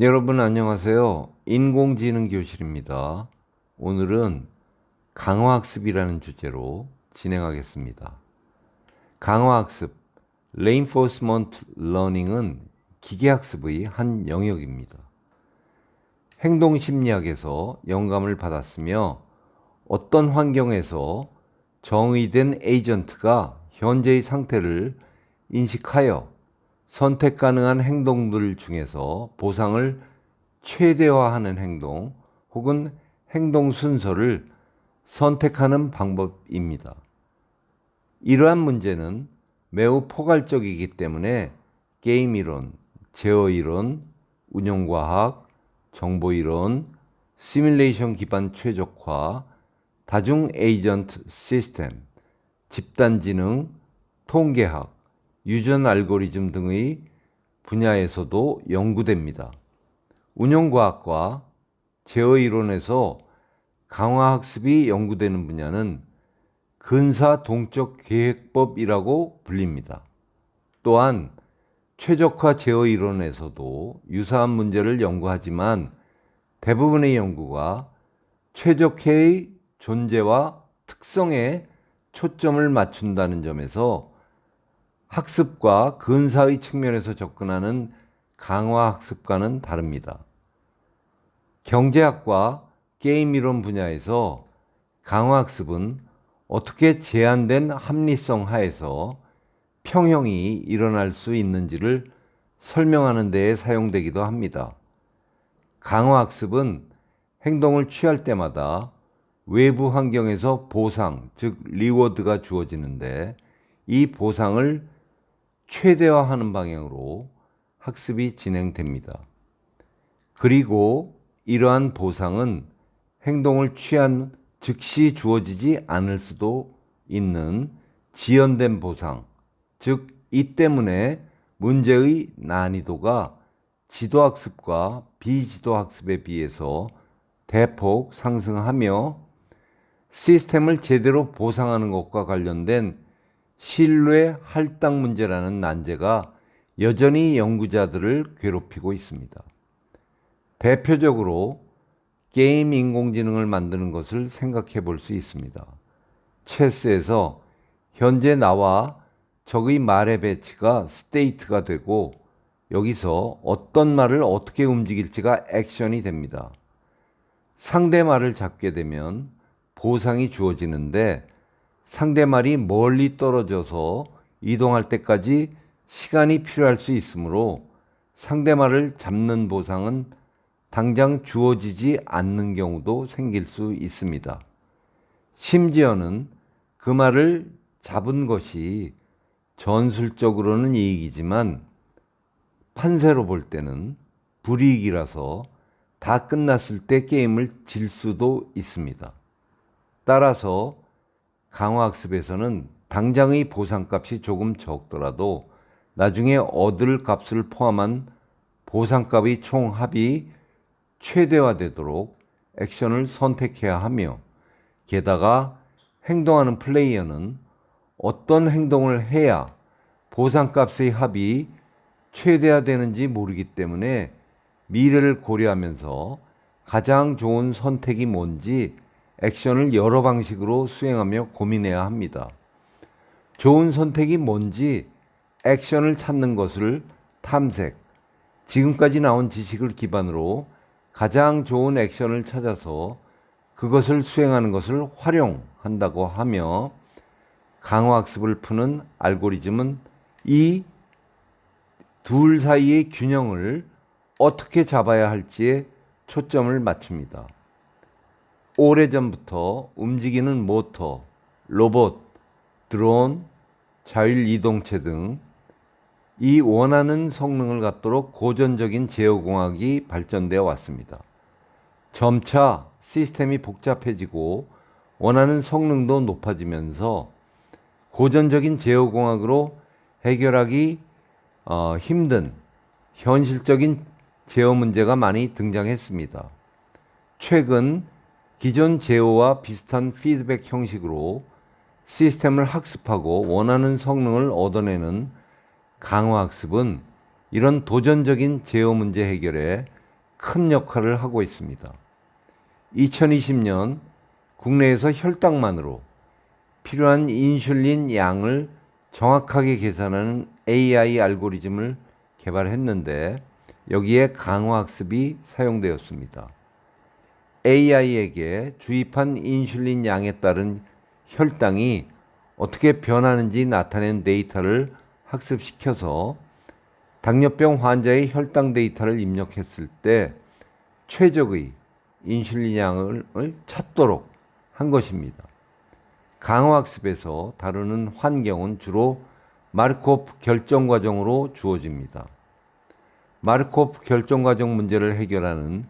여러분 안녕하세요. 인공지능 교실입니다. 오늘은 강화학습이라는 주제로 진행하겠습니다. 강화학습, Reinforcement Learning은 기계학습의 한 영역입니다. 행동심리학에서 영감을 받았으며 어떤 환경에서 정의된 에이전트가 현재의 상태를 인식하여 선택 가능한 행동들 중에서 보상을 최대화하는 행동 혹은 행동 순서를 선택하는 방법입니다. 이러한 문제는 매우 포괄적이기 때문에 게임 이론, 제어 이론, 운용과학, 정보 이론, 시뮬레이션 기반 최적화, 다중 에이전트 시스템, 집단지능, 통계학, 유전 알고리즘 등의 분야에서도 연구됩니다. 운용과학과 제어 이론에서 강화학습이 연구되는 분야는 근사 동적 계획법이라고 불립니다. 또한 최적화 제어 이론에서도 유사한 문제를 연구하지만 대부분의 연구가 최적화의 존재와 특성에 초점을 맞춘다는 점에서 학습과 근사의 측면에서 접근하는 강화학습과는 다릅니다. 경제학과 게임 이론 분야에서 강화학습은 어떻게 제한된 합리성 하에서 평형이 일어날 수 있는지를 설명하는 데에 사용되기도 합니다. 강화학습은 행동을 취할 때마다 외부 환경에서 보상, 즉 리워드가 주어지는데 이 보상을 최대화하는 방향으로 학습이 진행됩니다. 그리고 이러한 보상은 행동을 취한 즉시 주어지지 않을 수도 있는 지연된 보상, 즉 이 때문에 문제의 난이도가 지도학습과 비지도학습에 비해서 대폭 상승하며 시스템을 제대로 보상하는 것과 관련된 신뢰 할당 문제라는 난제가 여전히 연구자들을 괴롭히고 있습니다. 대표적으로 게임 인공지능을 만드는 것을 생각해 볼 수 있습니다. 체스에서 현재 나와 적의 말의 배치가 스테이트가 되고 여기서 어떤 말을 어떻게 움직일지가 액션이 됩니다. 상대 말을 잡게 되면 보상이 주어지는데 상대 말이 멀리 떨어져서 이동할 때까지 시간이 필요할 수 있으므로 상대 말을 잡는 보상은 당장 주어지지 않는 경우도 생길 수 있습니다. 심지어는 그 말을 잡은 것이 전술적으로는 이익이지만 판세로 볼 때는 불이익이라서 다 끝났을 때 게임을 질 수도 있습니다. 따라서 강화학습에서는 당장의 보상값이 조금 적더라도 나중에 얻을 값을 포함한 보상값의 총 합이 최대화되도록 액션을 선택해야 하며 게다가 행동하는 플레이어는 어떤 행동을 해야 보상값의 합이 최대화되는지 모르기 때문에 미래를 고려하면서 가장 좋은 선택이 뭔지 액션을 여러 방식으로 수행하며 고민해야 합니다. 좋은 선택이 뭔지 액션을 찾는 것을 탐색, 지금까지 나온 지식을 기반으로 가장 좋은 액션을 찾아서 그것을 수행하는 것을 활용한다고 하며 강화학습을 푸는 알고리즘은 이 둘 사이의 균형을 어떻게 잡아야 할지에 초점을 맞춥니다. 오래전부터 움직이는 모터, 로봇, 드론, 자율이동체 등 이 원하는 성능을 갖도록 고전적인 제어공학이 발전되어 왔습니다. 점차 시스템이 복잡해지고 원하는 성능도 높아지면서 고전적인 제어공학으로 해결하기 힘든 현실적인 제어 문제가 많이 등장했습니다. 최근 기존 제어와 비슷한 피드백 형식으로 시스템을 학습하고 원하는 성능을 얻어내는 강화학습은 이런 도전적인 제어 문제 해결에 큰 역할을 하고 있습니다. 2020년 국내에서 혈당만으로 필요한 인슐린 양을 정확하게 계산하는 AI 알고리즘을 개발했는데 여기에 강화학습이 사용되었습니다. AI에게 주입한 인슐린 양에 따른 혈당이 어떻게 변하는지 나타낸 데이터를 학습시켜서 당뇨병 환자의 혈당 데이터를 입력했을 때 최적의 인슐린 양을 찾도록 한 것입니다. 강화학습에서 다루는 환경은 주로 마르코프 결정 과정으로 주어집니다. 마르코프 결정 과정 문제를 해결하는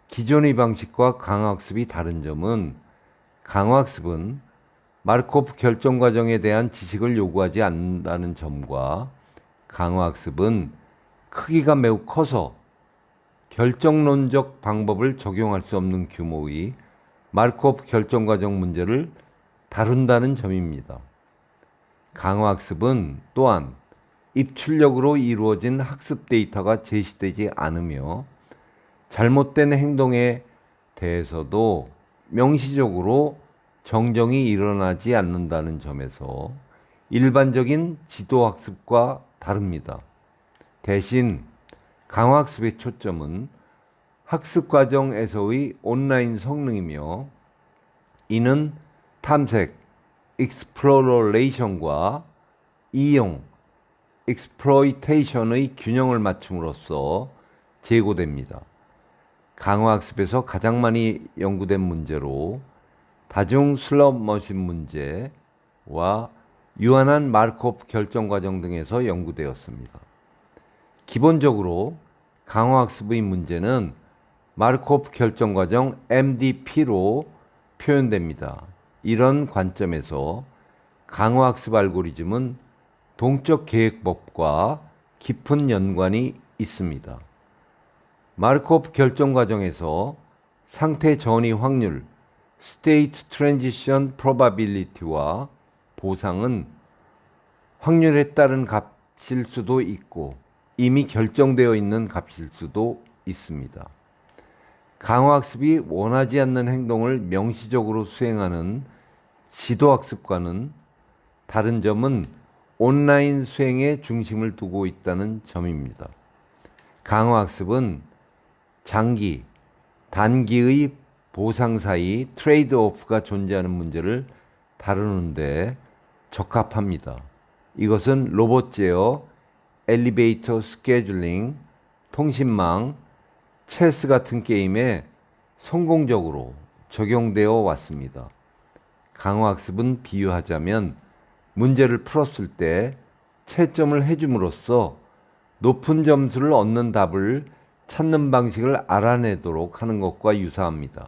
기존의 방식과 강화학습이 다른 점은 강화학습은 마르코프 결정 과정에 대한 지식을 요구하지 않는다는 점과 강화학습은 크기가 매우 커서 결정론적 방법을 적용할 수 없는 규모의 마르코프 결정 과정 문제를 다룬다는 점입니다. 강화학습은 또한 입출력으로 이루어진 학습 데이터가 제시되지 않으며 잘못된 행동에 대해서도 명시적으로 정정이 일어나지 않는다는 점에서 일반적인 지도학습과 다릅니다. 대신 강화학습의 초점은 학습 과정에서의 온라인 성능이며 이는 탐색, exploration과 이용, exploitation의 균형을 맞춤으로써 제고됩니다. 강화학습에서 가장 많이 연구된 문제로 다중 슬롯 머신 문제와 유한한 마르코프 결정 과정 등에서 연구되었습니다. 기본적으로 강화학습의 문제는 마르코프 결정 과정 MDP로 표현됩니다. 이런 관점에서 강화학습 알고리즘은 동적 계획법과 깊은 연관이 있습니다. 마르코프 결정 과정에서 상태 전이 확률, State Transition Probability와 보상은 확률에 따른 값일 수도 있고 이미 결정되어 있는 값일 수도 있습니다. 강화학습이 원하지 않는 행동을 명시적으로 수행하는 지도학습과는 다른 점은 온라인 수행에 중심을 두고 있다는 점입니다. 강화학습은 장기, 단기의 보상 사이 트레이드 오프가 존재하는 문제를 다루는데 적합합니다. 이것은 로봇 제어, 엘리베이터 스케줄링, 통신망, 체스 같은 게임에 성공적으로 적용되어 왔습니다. 강화학습은 비유하자면 문제를 풀었을 때 채점을 해줌으로써 높은 점수를 얻는 답을 찾는 방식을 알아내도록 하는 것과 유사합니다.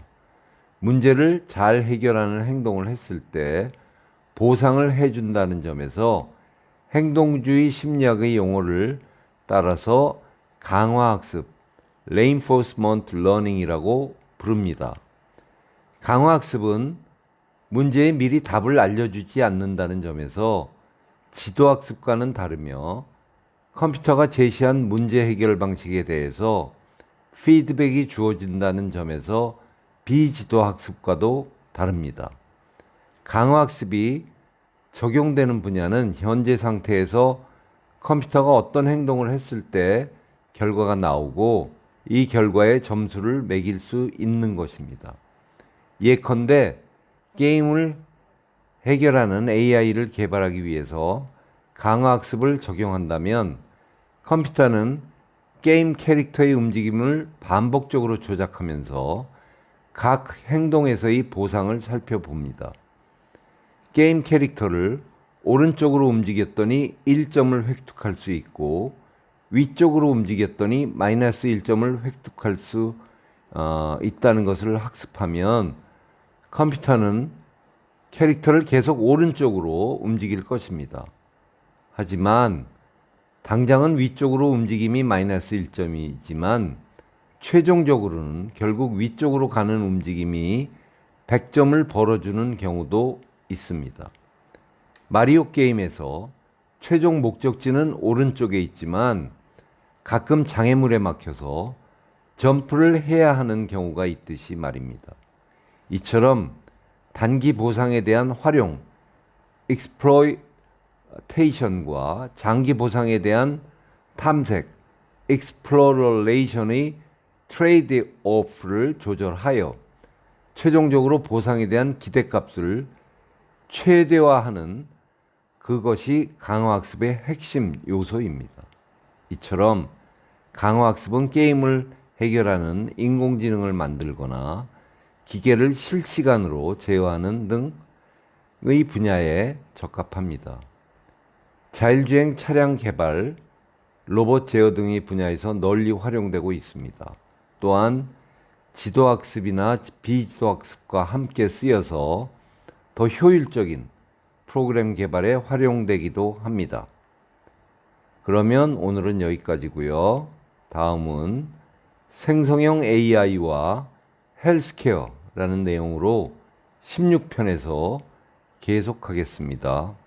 문제를 잘 해결하는 행동을 했을 때 보상을 해준다는 점에서 행동주의 심리학의 용어를 따라서 강화학습, reinforcement learning이라고 부릅니다. 강화학습은 문제에 미리 답을 알려주지 않는다는 점에서 지도학습과는 다르며 컴퓨터가 제시한 문제 해결 방식에 대해서 피드백이 주어진다는 점에서 비지도학습과도 다릅니다. 강화학습이 적용되는 분야는 현재 상태에서 컴퓨터가 어떤 행동을 했을 때 결과가 나오고 이 결과에 점수를 매길 수 있는 것입니다. 예컨대 게임을 해결하는 AI를 개발하기 위해서 강화학습을 적용한다면 컴퓨터는 게임 캐릭터의 움직임을 반복적으로 조작하면서 각 행동에서의 보상을 살펴봅니다. 게임 캐릭터를 오른쪽으로 움직였더니 1점을 획득할 수 있고 위쪽으로 움직였더니 마이너스 1점을 획득할 수 있다는 것을 학습하면 컴퓨터는 캐릭터를 계속 오른쪽으로 움직일 것입니다. 하지만 당장은 위쪽으로 움직임이 마이너스 1점이지만 최종적으로는 결국 위쪽으로 가는 움직임이 100점을 벌어주는 경우도 있습니다. 마리오 게임에서 최종 목적지는 오른쪽에 있지만 가끔 장애물에 막혀서 점프를 해야 하는 경우가 있듯이 말입니다. 이처럼 단기 보상에 대한 활용, exploitation과 장기 보상에 대한 탐색, exploration의 트레이드-오프를 조절하여 최종적으로 보상에 대한 기대값을 최대화하는 그것이 강화학습의 핵심 요소입니다. 이처럼 강화학습은 게임을 해결하는 인공지능을 만들거나 기계를 실시간으로 제어하는 등의 분야에 적합합니다. 자율주행 차량 개발, 로봇 제어 등의 분야에서 널리 활용되고 있습니다. 또한 지도학습이나 비지도학습과 함께 쓰여서 더 효율적인 프로그램 개발에 활용되기도 합니다. 그러면 오늘은 여기까지고요. 다음은 생성형 AI와 헬스케어라는 내용으로 16편에서 계속하겠습니다.